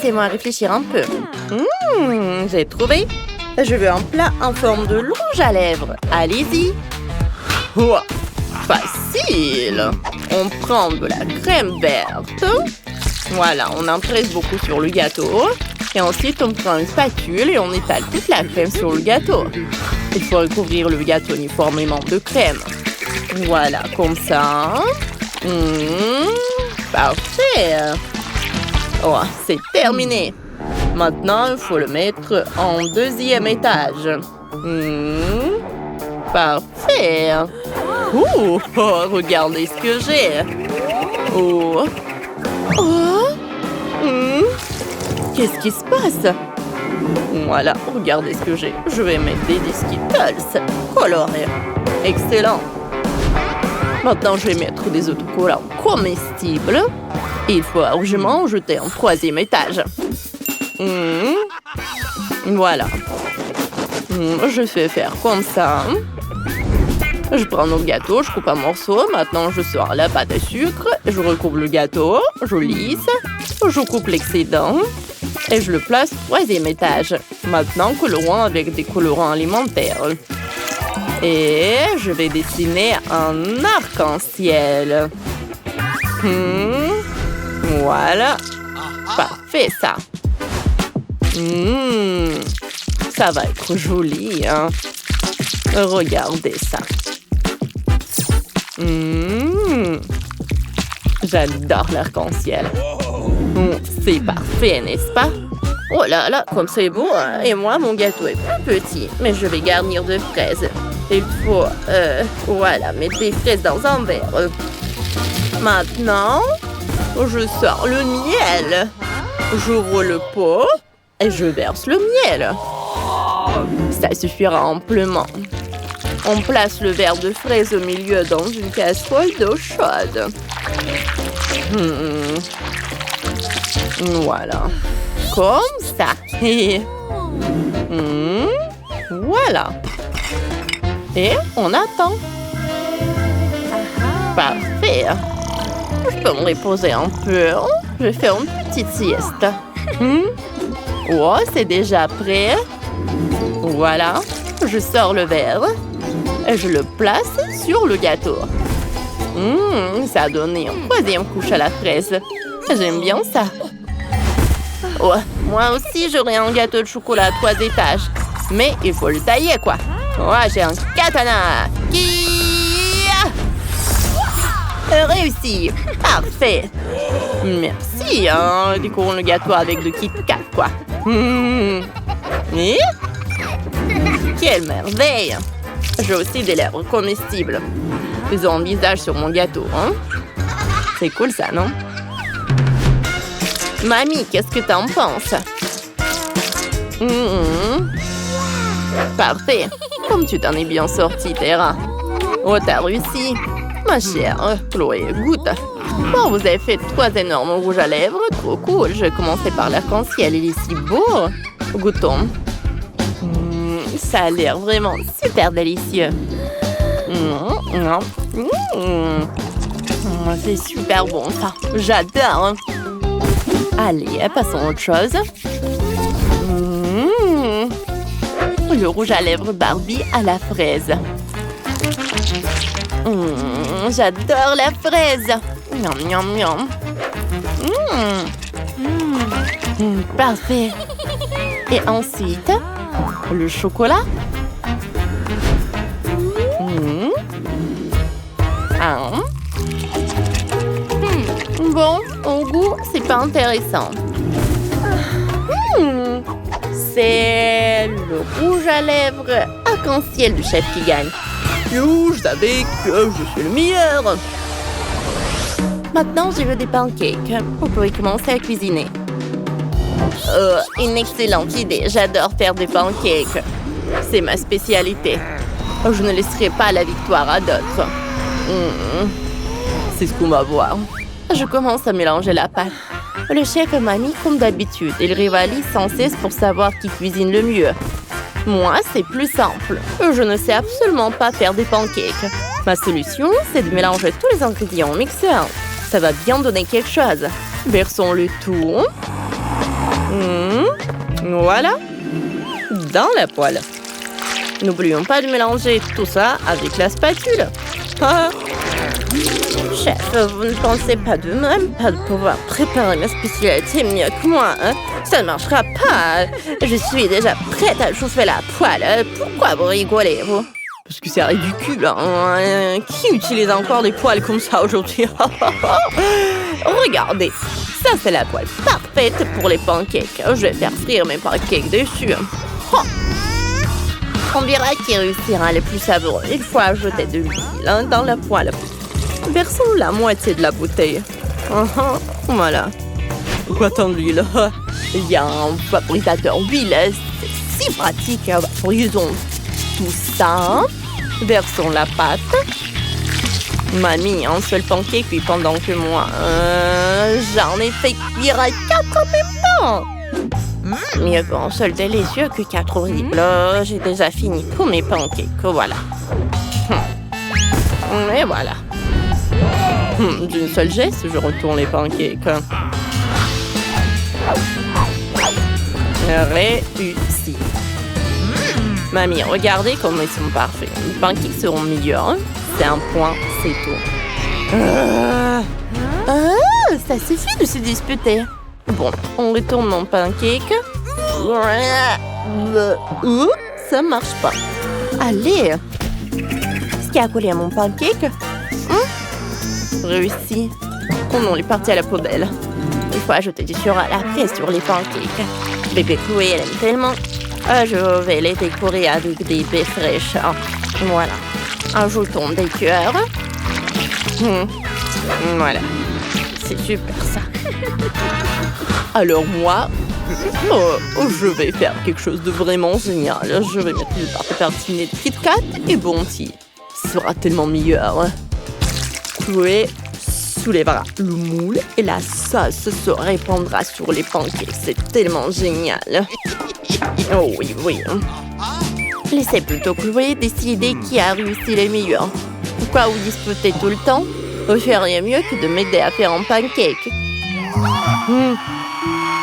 Laissez-moi réfléchir un peu. J'ai trouvé. Je veux un plat en forme de rouge à lèvres. Allez-y. Ouah, facile. On prend de la crème verte. Voilà, on en presse beaucoup sur le gâteau. Et ensuite, on prend une spatule et on étale toute la crème sur le gâteau. Il faut recouvrir le gâteau uniformément de crème. Voilà, comme ça. Parfait. Oh, c'est terminé. Maintenant, il faut le mettre en deuxième étage. Parfait. Oh, regardez ce que j'ai. Oh. Qu'est-ce qui se passe? Voilà, regardez ce que j'ai. Je vais mettre des Skittles colorés. Excellent. Maintenant, je vais mettre des autocollants comestibles. Et il faut urgemment en jeter en troisième étage. Voilà. Je fais faire comme ça. Je prends notre gâteau, je coupe un morceau. Maintenant, je sors la pâte à sucre. Je recouvre le gâteau. Je lisse. Je coupe l'excédent. Et je le place au troisième étage. Maintenant, colorant avec des colorants alimentaires. Et je vais dessiner un arc-en-ciel. Voilà. Parfait, ça. Ça va être joli, hein. Regardez ça. J'adore l'arc-en-ciel. C'est parfait, n'est-ce pas? Oh là là, comme c'est beau, hein? Et moi, mon gâteau est plus petit. Mais je vais garnir de fraises. Il faut, voilà, mettre des fraises dans un verre. Maintenant, je sors le miel. J'ouvre le pot et je verse le miel. Ça suffira amplement. On place le verre de fraises au milieu dans une casserole d'eau chaude. Voilà. Comme ça. Voilà. Et on attend. Parfait. Je peux me reposer un peu. Je vais faire une petite sieste. Oh, c'est déjà prêt. Voilà. Je sors le verre et je le place sur le gâteau. Ça a donné une troisième couche à la fraise. J'aime bien ça. Oh, moi aussi, j'aurais un gâteau de chocolat à 3 étages. Mais il faut le tailler, quoi. Oh, j'ai un katana. Réussi. Parfait. Merci, hein. Décorons le gâteau avec de Kit Kat, quoi. Et quelle merveille. J'ai aussi des lèvres comestibles. Faisons un visage sur mon gâteau, hein. C'est cool, ça, non? Mamie, qu'est-ce que t'en penses? Parfait. Comme tu t'en es bien sortie, Terra. Oh, t'as réussi. Ma chère Chloé, goûte. Bon, vous avez fait 3 énormes rouges à lèvres. Trop cool. Je vais commencer par l'arc-en-ciel. Il est si beau. Goûtons. Ça a l'air vraiment super délicieux. C'est super bon, ça. J'adore. Allez, passons à autre chose. Le rouge à lèvres Barbie à la fraise. J'adore la fraise. Miam, miam, miam. Parfait. Et ensuite, le chocolat. Bon, au goût, c'est pas intéressant. C'est le rouge à lèvres arc-en-ciel du chef qui gagne. Je savais que je suis le meilleur. Maintenant, je veux des pancakes. Vous pouvez commencer à cuisiner. Une excellente idée. J'adore faire des pancakes. C'est ma spécialité. Je ne laisserai pas la victoire à d'autres. C'est ce qu'on va voir. Je commence à mélanger la pâte. Le chef et mamie, comme d'habitude, ils rivalisent sans cesse pour savoir qui cuisine le mieux. Moi, c'est plus simple. Je ne sais absolument pas faire des pancakes. Ma solution, c'est de mélanger tous les ingrédients au mixeur. Ça va bien donner quelque chose. Versons le tout. Voilà. Dans la poêle. N'oublions pas de mélanger tout ça avec la spatule. Ah. Chef, vous ne pensez pas de même pas de pouvoir préparer ma spécialité mieux que moi, hein? Ça ne marchera pas. Je suis déjà prête à chauffer la poêle. Pourquoi vous rigolez, vous? Parce que c'est ridicule, hein? Qui utilise encore des poêles comme ça aujourd'hui? Regardez, ça c'est la poêle parfaite pour les pancakes. Je vais faire frire mes pancakes dessus. Oh. On verra qui réussira le plus savoureux. Il faut ajouter de l'huile dans la poêle. Versons la moitié de la bouteille. Voilà. Pourquoi tant d'huile? Il y a un vaporisateur d'huile. C'est si pratique. Vaporisons tout ça. Versons la pâte. Mamie, un seul pancake, puis pendant que moi, j'en ai fait cuire à 4 en même temps. Mieux vaut un seul délicieux que 4 horribles. J'ai déjà fini tous mes pancakes. Voilà. Et voilà. D'une seule geste, je retourne les pancakes. Réussi. Mamie, regardez comme ils sont parfaits. Les pancakes seront meilleurs. C'est un point, c'est tout. Ça suffit de se disputer. Bon, on retourne mon pancake. Ça marche pas. Allez. Qu'est-ce qui a collé à mon pancake? Réussi. Oh non, il est parti à la poubelle. Il faut ajouter du sirop à la fraise sur les pancakes. Bébé Chloé, elle aime tellement. Je vais les décorer avec des baies fraîches. Voilà. Ajoutons des cœurs. Voilà. C'est super ça. Alors moi, je vais faire quelque chose de vraiment génial. Je vais mettre une pâte tartinée de Kit Kat et Bounty. Ce sera tellement meilleur. Chloé soulèvera le moule et la sauce se répandra sur les pancakes. C'est tellement génial. Oh oui, oui. Laissez plutôt Chloé décider qui a réussi les meilleurs. Pourquoi vous disputez tout le temps? Vous feriez mieux que de m'aider à faire un pancake.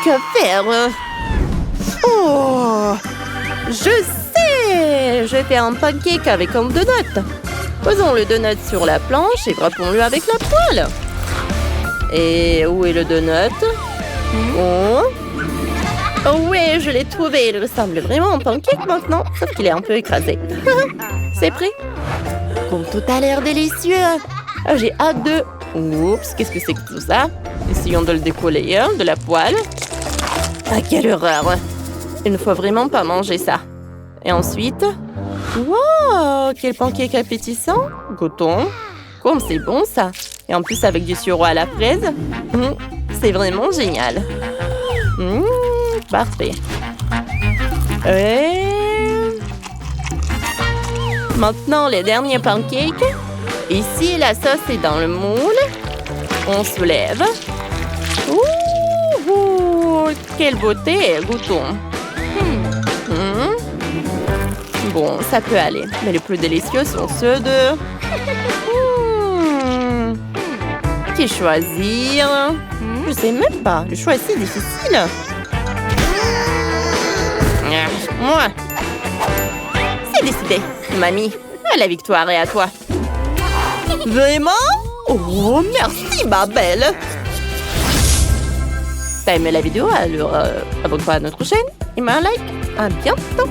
Que faire? Oh, je sais! Je vais faire un pancake avec un donut. Posons le donut sur la planche et grappons-le avec la poêle. Et où est le donut? Oh ouais, je l'ai trouvé. Il ressemble vraiment à un pancake maintenant, sauf qu'il est un peu écrasé. C'est prêt? Comme tout a l'air délicieux. J'ai hâte de... Oups, qu'est-ce que c'est que tout ça? Essayons de le décoller de la poêle. Ah, quelle horreur! Il ne faut vraiment pas manger ça. Et ensuite... Wow! Quel pancake appétissant! Goûtons. Comme c'est bon ça! Et en plus avec du sirop à la fraise. C'est vraiment génial. Parfait. Et... Maintenant, les derniers pancakes. Ici, la sauce est dans le moule. On soulève. Ouh, quelle beauté! Goûtons. Bon, ça peut aller. Mais les plus délicieux sont ceux de... Qui choisir? Je sais même pas. Le choix est si difficile. Moi. C'est décidé. Mamie, la victoire est à toi. Vraiment? Oh, merci, ma belle. T'as aimé la vidéo? Alors, abonne-toi à notre chaîne et mets un like. À bientôt.